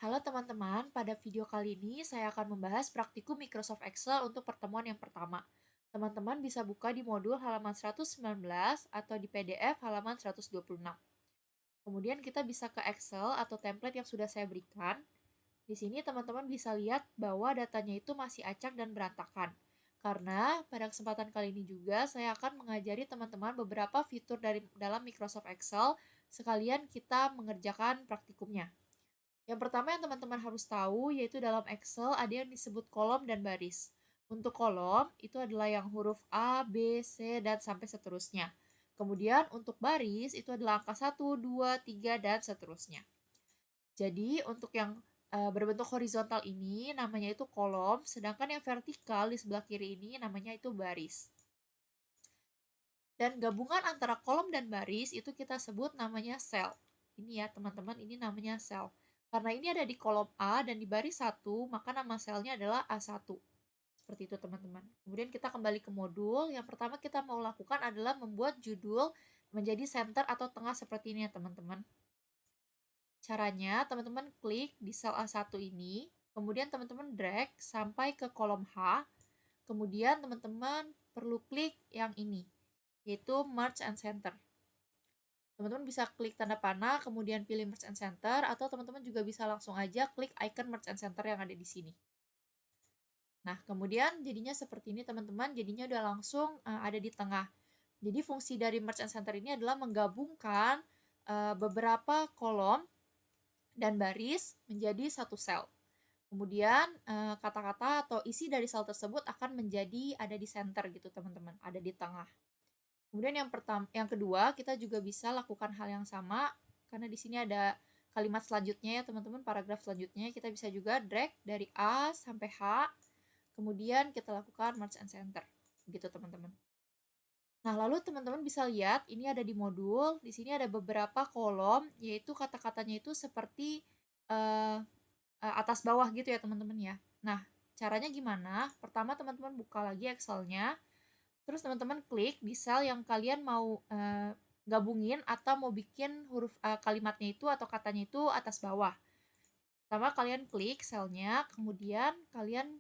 Halo teman-teman, pada video kali ini saya akan membahas praktikum Microsoft Excel untuk pertemuan yang pertama. Teman-teman bisa buka di modul halaman 119 atau di PDF halaman 126. Kemudian kita bisa ke Excel atau template yang sudah saya berikan. Di sini teman-teman bisa lihat bahwa datanya itu masih acak dan berantakan. Karena pada kesempatan kali ini juga saya akan mengajari teman-teman beberapa fitur dari dalam Microsoft Excel sekalian kita mengerjakan praktikumnya. Yang pertama yang teman-teman harus tahu yaitu dalam Excel ada yang disebut kolom dan baris. Untuk kolom itu adalah yang huruf A, B, C, dan sampai seterusnya. Kemudian untuk baris itu adalah angka 1, 2, 3, dan seterusnya. Jadi untuk yang berbentuk horizontal ini namanya itu kolom, sedangkan yang vertikal di sebelah kiri ini namanya itu baris. Dan gabungan antara kolom dan baris itu kita sebut namanya sel. Ini ya teman-teman, ini namanya sel. Karena ini ada di kolom A dan di baris 1, maka nama selnya adalah A1. Seperti itu teman-teman. Kemudian kita kembali ke modul. Yang pertama kita mau lakukan adalah membuat judul menjadi center atau tengah seperti ini ya teman-teman. Caranya teman-teman klik di sel A1 ini, kemudian teman-teman drag sampai ke kolom H, kemudian teman-teman perlu klik yang ini, yaitu Merge and Center. Teman-teman bisa klik tanda panah, kemudian pilih Merge and Center, atau teman-teman juga bisa langsung aja klik icon Merge and Center yang ada di sini. Nah, kemudian jadinya seperti ini teman-teman, jadinya udah langsung ada di tengah. Jadi fungsi dari Merge and Center ini adalah menggabungkan beberapa kolom dan baris menjadi satu sel. Kemudian kata-kata atau isi dari sel tersebut akan menjadi ada di center gitu teman-teman, ada di tengah. Kemudian yang kedua, kita juga bisa lakukan hal yang sama karena di sini ada kalimat selanjutnya ya teman-teman, paragraf selanjutnya kita bisa juga drag dari A sampai H, kemudian kita lakukan merge and center, gitu teman-teman. Nah, lalu teman-teman bisa lihat ini ada di modul, di sini ada beberapa kolom, yaitu kata-katanya itu seperti uh, atas bawah gitu ya teman-teman ya. Nah, caranya gimana? Pertama teman-teman buka lagi Excelnya, terus teman-teman klik di sel yang kalian mau gabungin atau mau bikin huruf kalimatnya itu atau katanya itu atas bawah. Pertama kalian klik selnya, kemudian kalian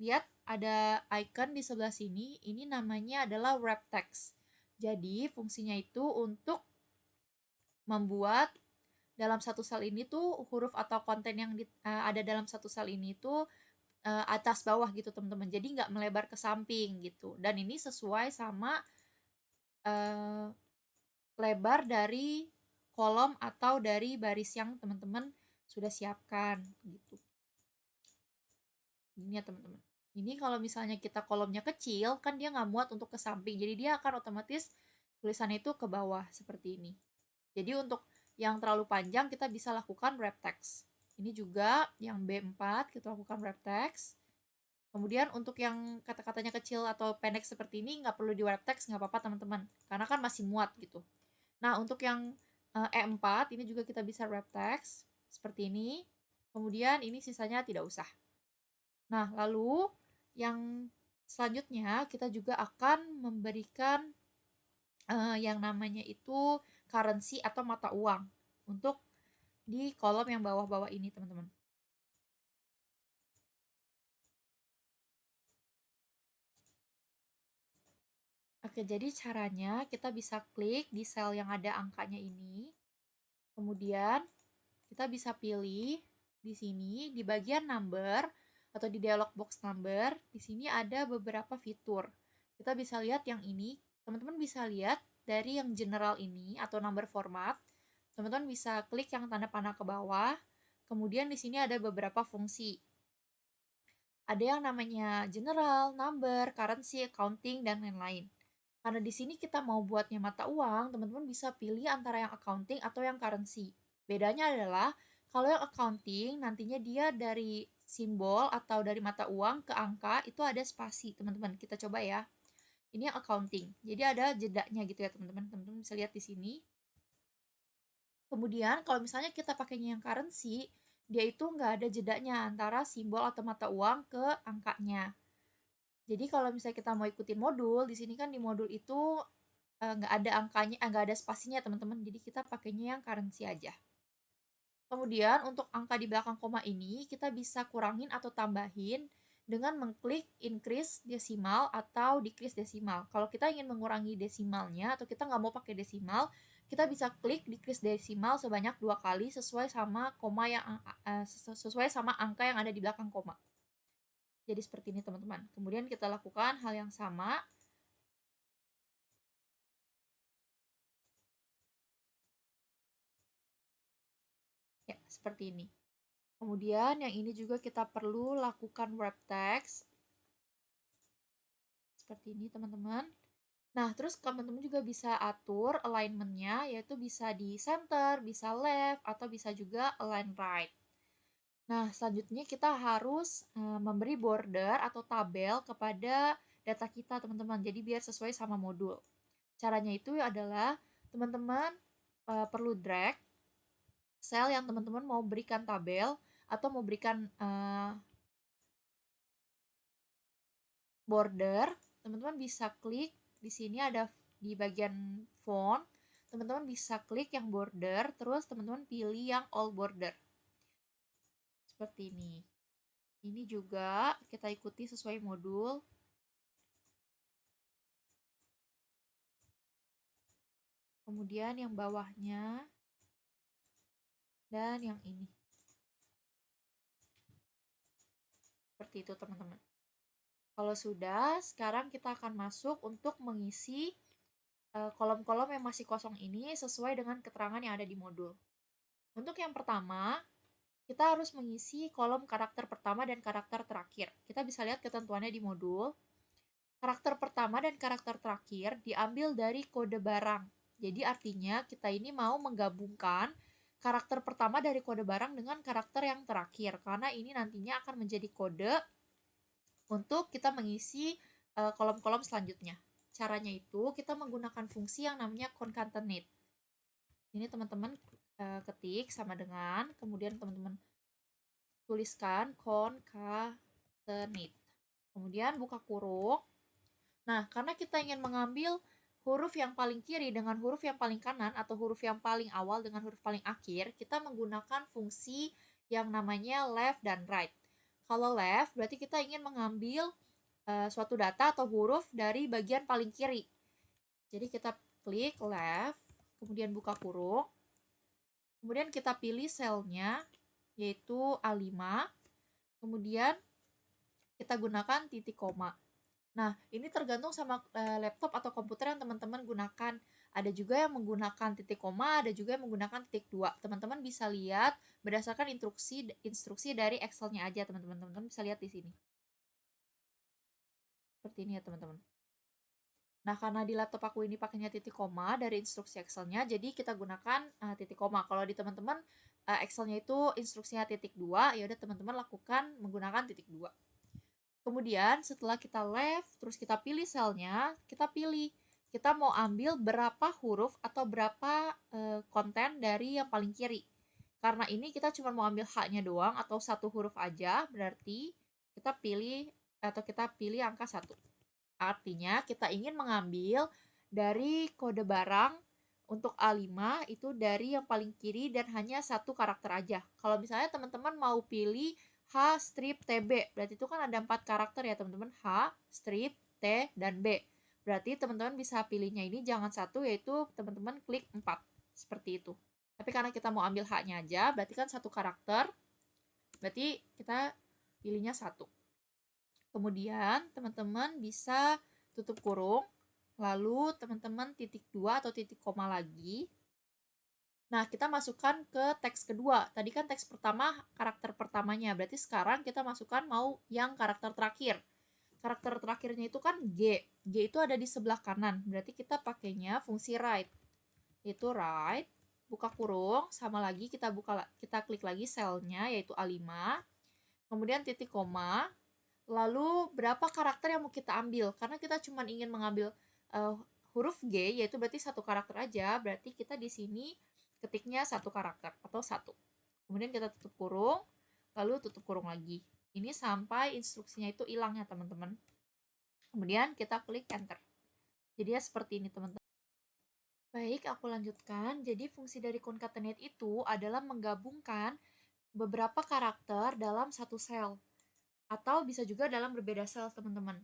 lihat ada icon di sebelah sini, ini namanya adalah wrap text. Jadi fungsinya itu untuk membuat dalam satu sel ini tuh huruf atau konten yang ada dalam satu sel ini tuh atas bawah gitu teman-teman. Jadi nggak melebar ke samping gitu. Dan ini sesuai sama uh, lebar dari kolom atau dari baris yang teman-teman sudah siapkan gitu. Ini ya teman-teman. Ini kalau misalnya kita kolomnya kecil, kan dia nggak muat untuk ke samping. Jadi dia akan otomatis tulisannya itu ke bawah seperti ini. Jadi untuk yang terlalu panjang kita bisa lakukan wrap text. Ini juga yang B4 kita lakukan wrap text. Kemudian untuk yang kata-katanya kecil atau pendek seperti ini nggak perlu di wrap text, nggak apa-apa teman-teman. Karena kan masih muat gitu. Nah untuk yang E4 ini juga kita bisa wrap text seperti ini. Kemudian ini sisanya tidak usah. Nah lalu yang selanjutnya kita juga akan memberikan yang namanya itu currency atau mata uang untuk di kolom yang bawah-bawah ini teman-teman. Oke, jadi caranya kita bisa klik di sel yang ada angkanya ini. Kemudian kita bisa pilih di sini di bagian number atau di dialog box number, di sini ada beberapa fitur. Kita bisa lihat yang ini, teman-teman bisa lihat dari yang general ini atau number format. Teman-teman bisa klik yang tanda panah ke bawah. Kemudian di sini ada beberapa fungsi. Ada yang namanya general, number, currency, accounting, dan lain-lain. Karena di sini kita mau buatnya mata uang, teman-teman bisa pilih antara yang accounting atau yang currency. Bedanya adalah kalau yang accounting nantinya dia dari simbol atau dari mata uang ke angka itu ada spasi, teman-teman. Kita coba ya. Ini yang accounting. Jadi ada jedanya gitu ya, teman-teman. Teman-teman bisa lihat di sini. Kemudian kalau misalnya kita pakainya yang currency, dia itu nggak ada jedanya antara simbol atau mata uang ke angkanya. Jadi kalau misalnya kita mau ikutin modul, di sini kan di modul itu nggak ada angkanya, nggak ada spasinya teman-teman. Jadi kita pakainya yang currency aja. Kemudian untuk angka di belakang koma ini kita bisa kurangin atau tambahin dengan mengklik increase desimal atau decrease desimal. Kalau kita ingin mengurangi desimalnya atau kita nggak mau pakai desimal, kita bisa klik decrease desimal sebanyak 2 kali sesuai sama koma yang sesuai sama angka yang ada di belakang koma. Jadi seperti ini teman-teman. Kemudian kita lakukan hal yang sama. Ya, seperti ini. Kemudian yang ini juga kita perlu lakukan wrap text. Seperti ini teman-teman. Nah, terus teman-teman juga bisa atur alignment-nya, yaitu bisa di center, bisa left, atau bisa juga align right. Nah, selanjutnya kita harus memberi border atau tabel kepada data kita teman-teman, jadi biar sesuai sama modul. Caranya itu adalah teman-teman perlu drag sel yang teman-teman mau berikan tabel atau mau berikan border, teman-teman bisa klik di sini ada di bagian font, teman-teman bisa klik yang border, terus teman-teman pilih yang all border. Seperti ini. Ini juga kita ikuti sesuai modul. Kemudian yang bawahnya dan yang ini. Seperti itu teman-teman. Kalau sudah, sekarang kita akan masuk untuk mengisi kolom-kolom yang masih kosong ini sesuai dengan keterangan yang ada di modul. Untuk yang pertama, kita harus mengisi kolom karakter pertama dan karakter terakhir. Kita bisa lihat ketentuannya di modul. Karakter pertama dan karakter terakhir diambil dari kode barang. Jadi artinya kita ini mau menggabungkan karakter pertama dari kode barang dengan karakter yang terakhir. Karena ini nantinya akan menjadi kode untuk kita mengisi kolom-kolom selanjutnya. Caranya itu kita menggunakan fungsi yang namanya concatenate. Ini teman-teman ketik sama dengan, kemudian teman-teman tuliskan concatenate. Kemudian buka kurung. Nah, karena kita ingin mengambil huruf yang paling kiri dengan huruf yang paling kanan atau huruf yang paling awal dengan huruf paling akhir, kita menggunakan fungsi yang namanya left dan right. Kalau left berarti kita ingin mengambil suatu data atau huruf dari bagian paling kiri. Jadi kita klik left, kemudian buka kurung. Kemudian kita pilih selnya yaitu A5. Kemudian kita gunakan titik koma. Nah, ini tergantung sama laptop atau komputer yang teman-teman gunakan. Ada juga yang menggunakan titik koma, ada juga yang menggunakan titik 2. Teman-teman bisa lihat berdasarkan instruksi dari Excel-nya aja, teman-teman. Teman-teman bisa lihat di sini. Seperti ini ya, teman-teman. Nah, karena di laptop aku ini pakainya titik koma dari instruksi Excel-nya, jadi kita gunakan titik koma. Kalau di teman-teman Excel-nya itu instruksinya titik 2, ya udah teman-teman lakukan menggunakan titik 2. Kemudian setelah kita left, terus kita pilih selnya, kita pilih kita mau ambil berapa huruf atau berapa konten dari yang paling kiri. Karena ini kita cuma mau ambil H-nya doang atau satu huruf aja, berarti kita pilih atau kita pilih angka 1. Artinya kita ingin mengambil dari kode barang untuk A5 itu dari yang paling kiri dan hanya satu karakter aja. Kalau misalnya teman-teman mau pilih H strip TB, berarti itu kan ada 4 karakter ya teman-teman, H strip T dan B. Berarti teman-teman bisa pilihnya ini jangan satu, yaitu teman-teman klik 4 seperti itu. Tapi karena kita mau ambil H-nya aja, berarti kan satu karakter, berarti kita pilihnya satu. Kemudian teman-teman bisa tutup kurung, lalu teman-teman titik 2 atau titik koma lagi. Nah, kita masukkan ke teks kedua. Tadi kan teks pertama karakter pertamanya, berarti sekarang kita masukkan mau yang karakter terakhir. Karakter terakhirnya itu kan G. G itu ada di sebelah kanan, berarti kita pakainya fungsi right. Itu right, buka kurung, sama lagi kita klik lagi selnya yaitu A5. Kemudian titik koma. Lalu berapa karakter yang mau kita ambil? Karena kita cuma ingin mengambil huruf G, yaitu berarti satu karakter aja. Berarti kita di sini ketiknya satu karakter atau satu. Kemudian kita tutup kurung, lalu tutup kurung lagi. Ini sampai instruksinya itu hilang ya teman-teman. Kemudian kita klik enter. Jadi ya seperti ini teman-teman. Baik, aku lanjutkan. Jadi fungsi dari concatenate itu adalah menggabungkan beberapa karakter dalam satu sel atau bisa juga dalam berbeda sel, teman-teman.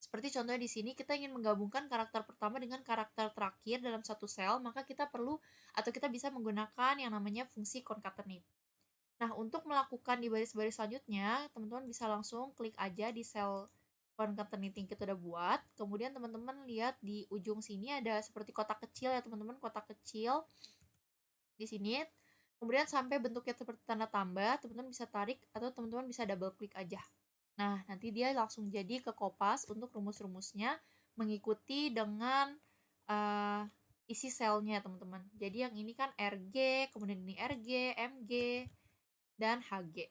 Seperti contohnya di sini kita ingin menggabungkan karakter pertama dengan karakter terakhir dalam satu sel, maka kita perlu atau kita bisa menggunakan yang namanya fungsi concatenate. Nah, untuk melakukan di baris-baris selanjutnya, teman-teman bisa langsung klik aja di sel concatenate yang kita udah buat. Kemudian teman-teman lihat di ujung sini ada seperti kotak kecil ya, teman-teman, kotak kecil di sini. Kemudian sampai bentuknya seperti tanda tambah, teman-teman bisa tarik atau teman-teman bisa double klik aja. Nah, nanti dia langsung jadi ke kopas untuk rumus-rumusnya mengikuti dengan uh, isi selnya, teman-teman. Jadi yang ini kan RG, kemudian ini RG, MG, dan HG.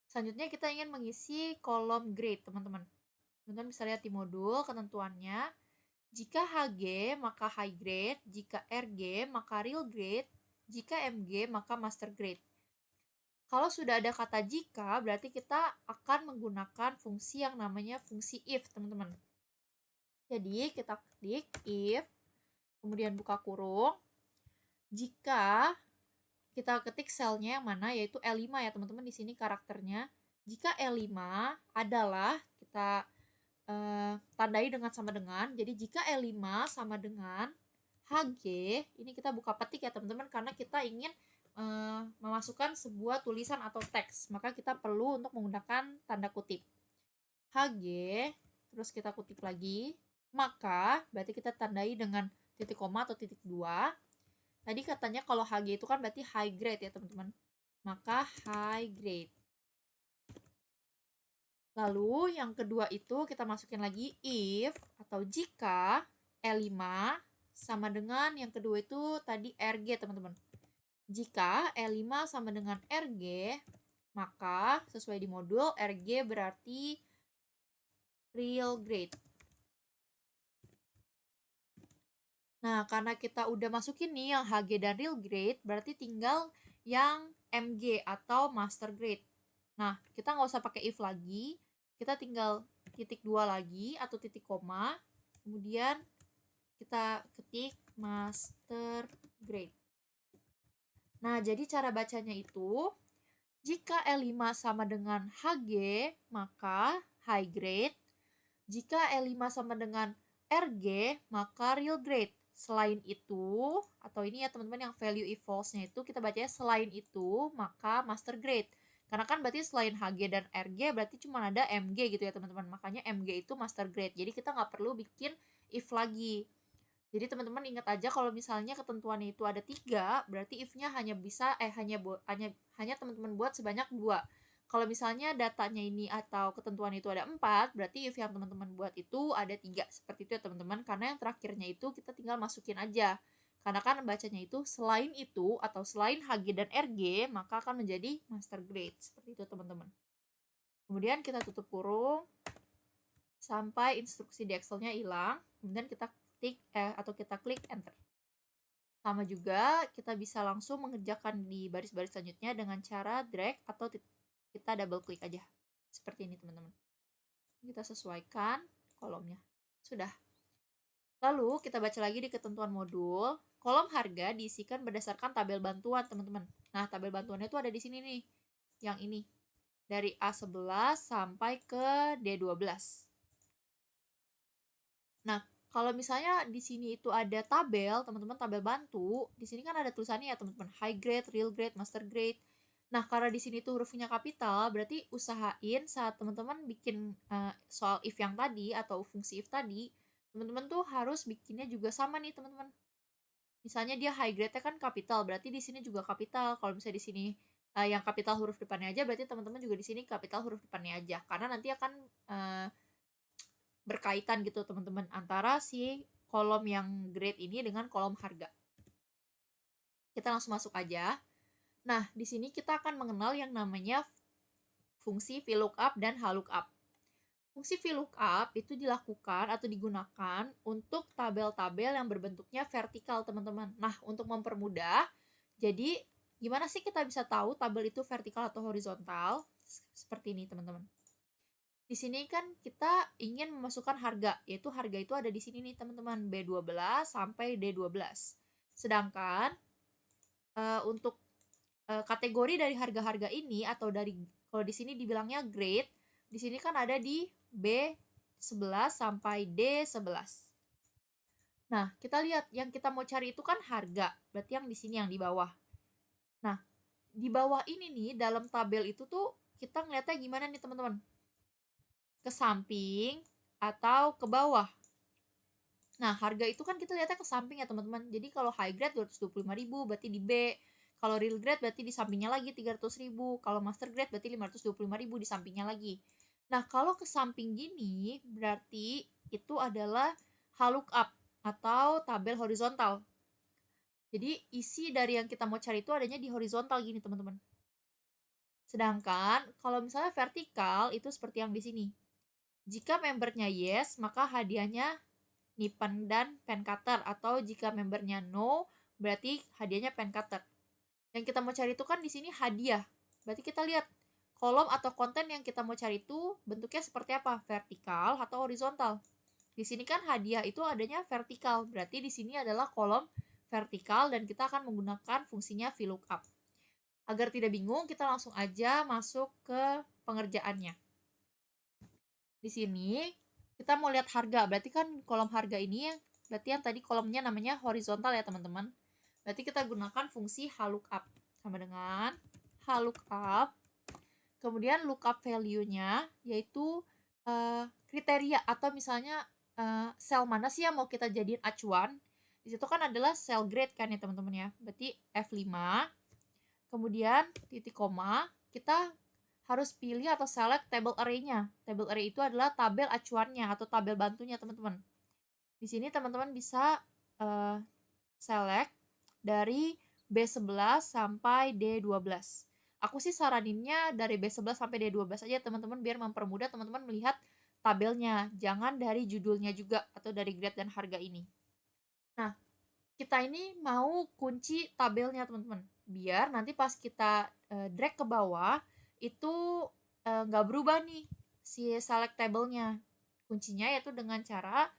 Selanjutnya kita ingin mengisi kolom grade, teman-teman. Teman-teman bisa lihat di modul ketentuannya. Jika HG, maka high grade. Jika RG, maka real grade. Jika MG, maka master grade. Kalau sudah ada kata jika, berarti kita akan menggunakan fungsi yang namanya fungsi if, teman-teman. Jadi, kita ketik if, kemudian buka kurung. Jika kita ketik selnya yang mana, yaitu L5 ya, teman-teman. Di sini karakternya. Jika L5 adalah, kita tandai dengan sama dengan. Jadi, jika L5 sama dengan HG, ini kita buka petik ya, teman-teman, karena kita ingin memasukkan sebuah tulisan atau teks, maka kita perlu untuk menggunakan tanda kutip. HG, terus kita kutip lagi, maka berarti kita tandai dengan titik koma atau titik 2. Tadi katanya kalau HG itu kan berarti high grade ya, teman-teman. Maka high grade. Lalu yang kedua itu kita masukin lagi if atau jika L5 sama dengan yang kedua itu tadi RG, teman-teman. Jika L5 sama dengan RG, maka sesuai di modul RG berarti real grade. Nah, karena kita udah masukin nih yang HG dan real grade, berarti tinggal yang MG atau master grade. Nah, kita nggak usah pakai if lagi, kita tinggal titik 2 lagi atau titik koma, kemudian kita ketik master grade. Nah, jadi cara bacanya itu, jika L5 sama dengan HG, maka high grade. Jika L5 sama dengan RG, maka real grade. Selain itu, atau ini ya teman-teman yang value if false-nya itu, kita bacanya selain itu, maka master grade. Karena kan berarti selain HG dan RG, berarti cuma ada MG gitu ya teman-teman. Makanya MG itu master grade. Jadi kita nggak perlu bikin if lagi. Jadi teman-teman ingat aja kalau misalnya ketentuannya itu ada 3, berarti if-nya hanya bisa hanya teman-teman buat sebanyak 2. Kalau misalnya datanya ini atau ketentuan itu ada 4, berarti if yang teman-teman buat itu ada 3. Seperti itu ya teman-teman, karena yang terakhirnya itu kita tinggal masukin aja. Karena kan bacanya itu selain itu atau selain HG dan RG, maka akan menjadi master grade. Seperti itu teman-teman. Kemudian kita tutup kurung sampai instruksi di Excel-nya hilang. Kemudian kita atau kita klik enter. Sama juga kita bisa langsung mengerjakan di baris-baris selanjutnya dengan cara drag atau kita double klik aja. Seperti ini teman-teman. Kita sesuaikan kolomnya. Sudah. Lalu kita baca lagi di ketentuan modul. Kolom harga diisikan berdasarkan tabel bantuan teman-teman. Nah, tabel bantuannya itu ada di sini nih. Yang ini. Dari A11 sampai ke D12. Nah, kalau misalnya di sini itu ada tabel, teman-teman, tabel bantu, di sini kan ada tulisannya ya, teman-teman, high grade, real grade, master grade. Nah, karena di sini tuh hurufnya kapital, berarti usahain saat teman-teman bikin soal if yang tadi atau fungsi if tadi, teman-teman tuh harus bikinnya juga sama nih, teman-teman. Misalnya dia high grade-nya kan kapital, berarti di sini juga kapital. Kalau misalnya di sini yang kapital huruf depannya aja, berarti teman-teman juga di sini kapital huruf depannya aja. Karena nanti akan berkaitan gitu teman-teman antara si kolom yang grade ini dengan kolom harga. Kita langsung masuk aja. Nah, di sini kita akan mengenal yang namanya fungsi VLOOKUP dan HLOOKUP. Fungsi VLOOKUP itu dilakukan atau digunakan untuk tabel-tabel yang berbentuknya vertikal, teman-teman. Nah, untuk mempermudah, jadi gimana sih kita bisa tahu tabel itu vertikal atau horizontal? Seperti ini, teman-teman. Di sini kan kita ingin memasukkan harga, yaitu harga itu ada di sini nih teman-teman, B12 sampai D12. Sedangkan untuk kategori dari harga-harga ini atau dari kalau di sini dibilangnya grade, di sini kan ada di B11 sampai D11. Nah, kita lihat yang kita mau cari itu kan harga, berarti yang di sini yang di bawah. Nah, di bawah ini nih dalam tabel itu tuh kita ngeliatnya gimana nih teman-teman? Ke samping atau ke bawah. Nah, harga itu kan kita lihatnya ke samping ya teman-teman. Jadi kalau high grade 225.000 berarti di B. Kalau real grade berarti di sampingnya lagi 300.000. Kalau master grade berarti 525.000 di sampingnya lagi. Nah, kalau ke samping gini berarti itu adalah lookup atau tabel horizontal. Jadi isi dari yang kita mau cari itu adanya di horizontal gini teman-teman. Sedangkan kalau misalnya vertikal itu seperti yang di sini. Jika membernya yes, maka hadiahnya nipen dan pen cutter, atau jika membernya no, berarti hadiahnya pen cutter. Yang kita mau cari itu kan di sini hadiah. Berarti kita lihat kolom atau konten yang kita mau cari itu bentuknya seperti apa? Vertikal atau horizontal. Di sini kan hadiah itu adanya vertikal, berarti di sini adalah kolom vertikal dan kita akan menggunakan fungsinya VLOOKUP. Agar tidak bingung, kita langsung aja masuk ke pengerjaannya. Di sini kita mau lihat harga, berarti kan kolom harga ini berarti yang tadi kolomnya namanya horizontal ya teman-teman. Berarti kita gunakan fungsi lookup sama dengan lookup, kemudian lookup value-nya yaitu kriteria atau misalnya sel mana sih yang mau kita jadiin acuan. Di situ kan adalah cell grade kan ya teman-teman ya. Berarti F5, kemudian titik koma, kita harus pilih atau select table array-nya. Table array itu adalah tabel acuannya atau tabel bantunya teman-teman. Di sini teman-teman bisa select dari B11 sampai D12. Aku sih saraninnya dari B11 sampai D12 aja teman-teman biar mempermudah teman-teman melihat tabelnya. Jangan dari judulnya juga atau dari grade dan harga ini. Nah, kita ini mau kunci tabelnya teman-teman. Biar nanti pas kita drag ke bawah itu nggak berubah nih si select tabelnya. Kuncinya yaitu dengan cara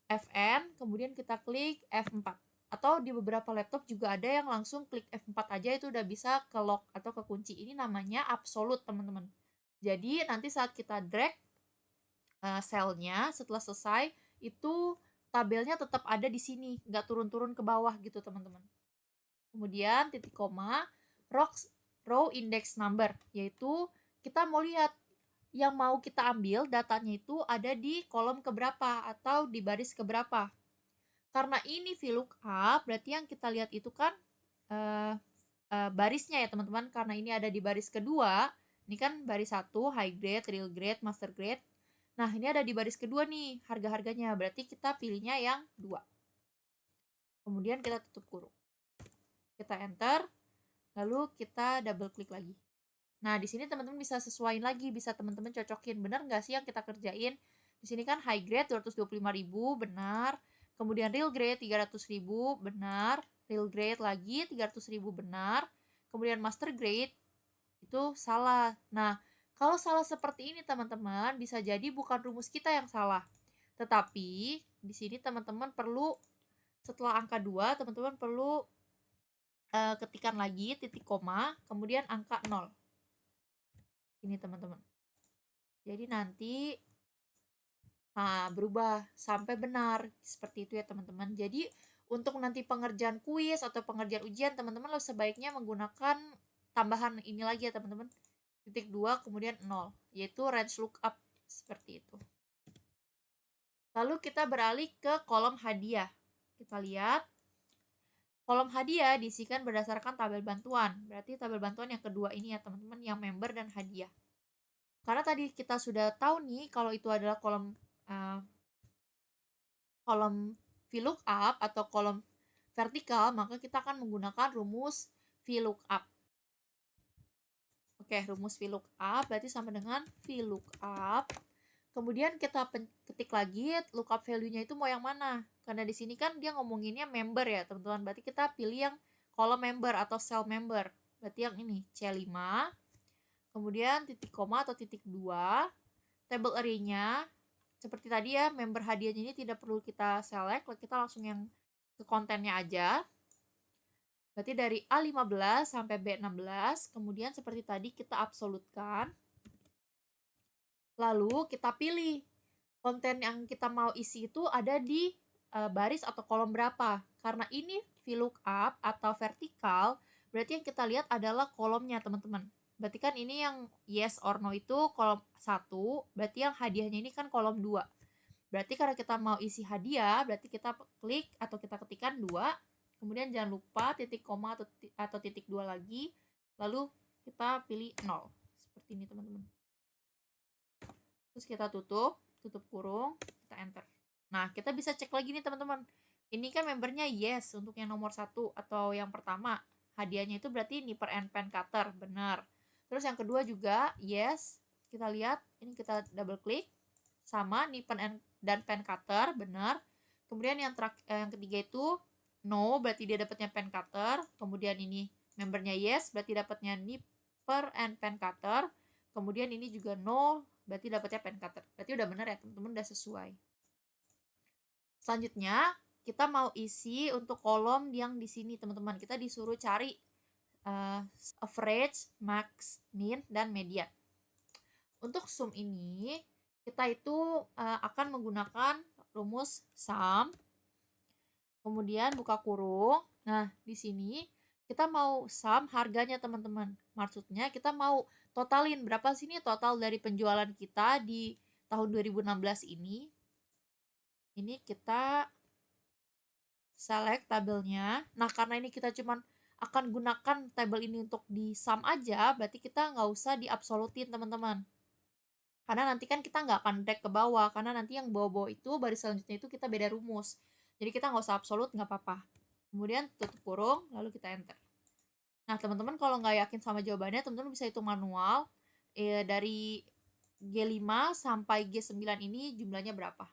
Fn, kemudian kita klik F4. Atau di beberapa laptop juga ada yang langsung klik F4 aja itu udah bisa ke lock atau ke kunci. Ini namanya absolute teman-teman. Jadi nanti saat kita drag selnya setelah selesai itu tabelnya tetap ada di sini, nggak turun-turun ke bawah gitu teman-teman. Kemudian titik koma, row index number, yaitu kita mau lihat yang mau kita ambil datanya itu ada di kolom keberapa atau di baris keberapa. Karena ini VLOOKUP, berarti yang kita lihat itu kan barisnya ya teman-teman. Karena ini ada di baris kedua, ini kan baris 1, high grade, real grade, master grade. Nah, ini ada di baris kedua nih harga-harganya, berarti kita pilihnya yang 2. Kemudian kita tutup kurung. Kita enter, lalu kita double klik lagi. Nah, di sini teman-teman bisa sesuaiin lagi, bisa teman-teman cocokin. Benar nggak sih yang kita kerjain? Di sini kan high grade 225.000, benar. Kemudian real grade 300.000, benar. Real grade lagi 300.000, benar. Kemudian master grade itu salah. Nah, kalau salah seperti ini teman-teman, bisa jadi bukan rumus kita yang salah. Tetapi di sini teman-teman perlu setelah angka 2, teman-teman perlu ketikkan lagi titik koma, kemudian angka 0. Ini teman-teman. Jadi nanti berubah sampai benar seperti itu ya teman-teman. Jadi untuk nanti pengerjaan kuis atau pengerjaan ujian teman-teman sebaiknya menggunakan tambahan ini lagi ya teman-teman. Titik 2 kemudian 0, yaitu range lookup seperti itu. Lalu kita beralih ke kolom hadiah. Kita lihat kolom hadiah diisikan berdasarkan tabel bantuan. Berarti tabel bantuan yang kedua ini ya teman-teman, yang member dan hadiah. Karena tadi kita sudah tahu nih kalau itu adalah kolom VLOOKUP atau kolom vertikal, maka kita akan menggunakan rumus VLOOKUP. Oke, rumus VLOOKUP berarti sama dengan VLOOKUP. Kemudian kita ketik lagi lookup value-nya itu mau yang mana. Karena di sini kan dia ngomonginnya member ya, teman-teman. Berarti kita pilih yang kolom member atau cell member. Berarti yang ini C5. Kemudian titik koma atau titik 2. table array-nya seperti tadi ya, member hadiahnya ini tidak perlu kita select, kita langsung yang ke kontennya aja. Berarti dari A15 sampai B16, kemudian seperti tadi kita absolutkan. Lalu kita pilih konten yang kita mau isi itu ada di baris atau kolom berapa. Karena ini VLOOKUP atau vertikal, berarti yang kita lihat adalah kolomnya, teman-teman. Berarti kan ini yang yes or no itu kolom 1, berarti yang hadiahnya ini kan kolom 2. Berarti karena kita mau isi hadiah, berarti kita klik atau kita ketikkan 2, kemudian jangan lupa titik koma atau titik 2 lagi, lalu kita pilih 0. Seperti ini, teman-teman. Terus kita tutup kurung, kita enter. Nah, kita bisa cek lagi nih, teman-teman. Ini kan membernya yes untuk yang nomor 1 atau yang pertama. Hadiahnya itu berarti nipper and pen cutter, benar. Terus yang kedua juga yes. Kita lihat, ini kita double klik. Sama nipper dan pen cutter, benar. Kemudian yang ketiga itu no, berarti dia dapatnya pen cutter. Kemudian ini membernya yes, berarti dapatnya nipper and pen cutter. Kemudian ini juga no, berarti dapatnya pen cutter. Berarti udah benar ya, teman-teman, udah sesuai. Selanjutnya, kita mau isi untuk kolom yang di sini, teman-teman. Kita disuruh cari average, max, min, dan median. Untuk sum ini, kita itu akan menggunakan rumus sum, kemudian buka kurung. Nah, di sini kita mau sum harganya, teman-teman. Maksudnya kita mau totalin berapa sih nih total dari penjualan kita di tahun 2016 ini. Ini kita select tabelnya. Nah, karena ini kita cuman akan gunakan tabel ini untuk di sum aja, berarti kita nggak usah diabsolutin, teman-teman. Karena nanti kan kita nggak akan drag ke bawah, karena nanti yang bawah-bawah itu baris selanjutnya itu kita beda rumus. Jadi kita nggak usah absolut, nggak apa-apa. Kemudian tutup kurung, lalu kita enter. Nah, teman-teman kalau nggak yakin sama jawabannya, teman-teman bisa hitung manual. Dari G5 sampai G9 ini jumlahnya berapa.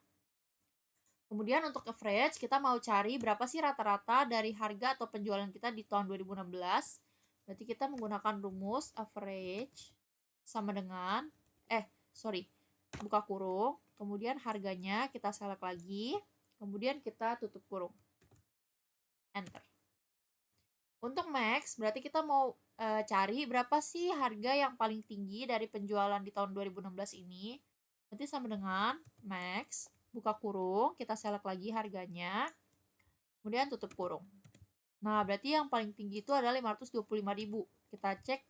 Kemudian untuk average, kita mau cari berapa sih rata-rata dari harga atau penjualan kita di tahun 2016. Berarti kita menggunakan rumus average sama dengan, buka kurung, kemudian harganya kita select lagi, kemudian kita tutup kurung. Enter. Untuk max, berarti kita mau cari berapa sih harga yang paling tinggi dari penjualan di tahun 2016 ini. Berarti sama dengan max, buka kurung, kita select lagi harganya, kemudian tutup kurung. Nah, berarti yang paling tinggi itu adalah 525.000. Kita cek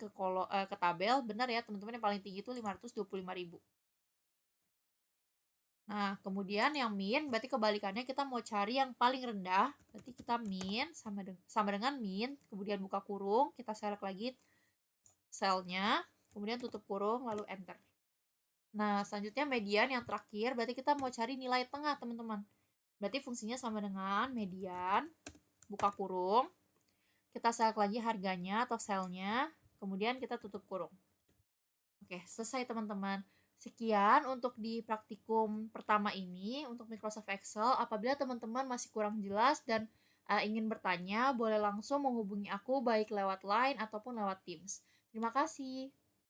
ke tabel, benar ya teman-teman, yang paling tinggi itu 525.000. Nah, kemudian yang min, berarti kebalikannya kita mau cari yang paling rendah. Berarti kita min sama dengan min, kemudian buka kurung, kita select lagi selnya, kemudian tutup kurung, lalu enter. Nah, selanjutnya median yang terakhir, berarti kita mau cari nilai tengah, teman-teman. Berarti fungsinya sama dengan median, buka kurung, kita select lagi harganya atau selnya, kemudian kita tutup kurung. Oke, selesai, teman-teman. Sekian untuk di praktikum pertama ini untuk Microsoft Excel. Apabila teman-teman masih kurang jelas dan ingin bertanya, boleh langsung menghubungi aku baik lewat Line ataupun lewat Teams. Terima kasih.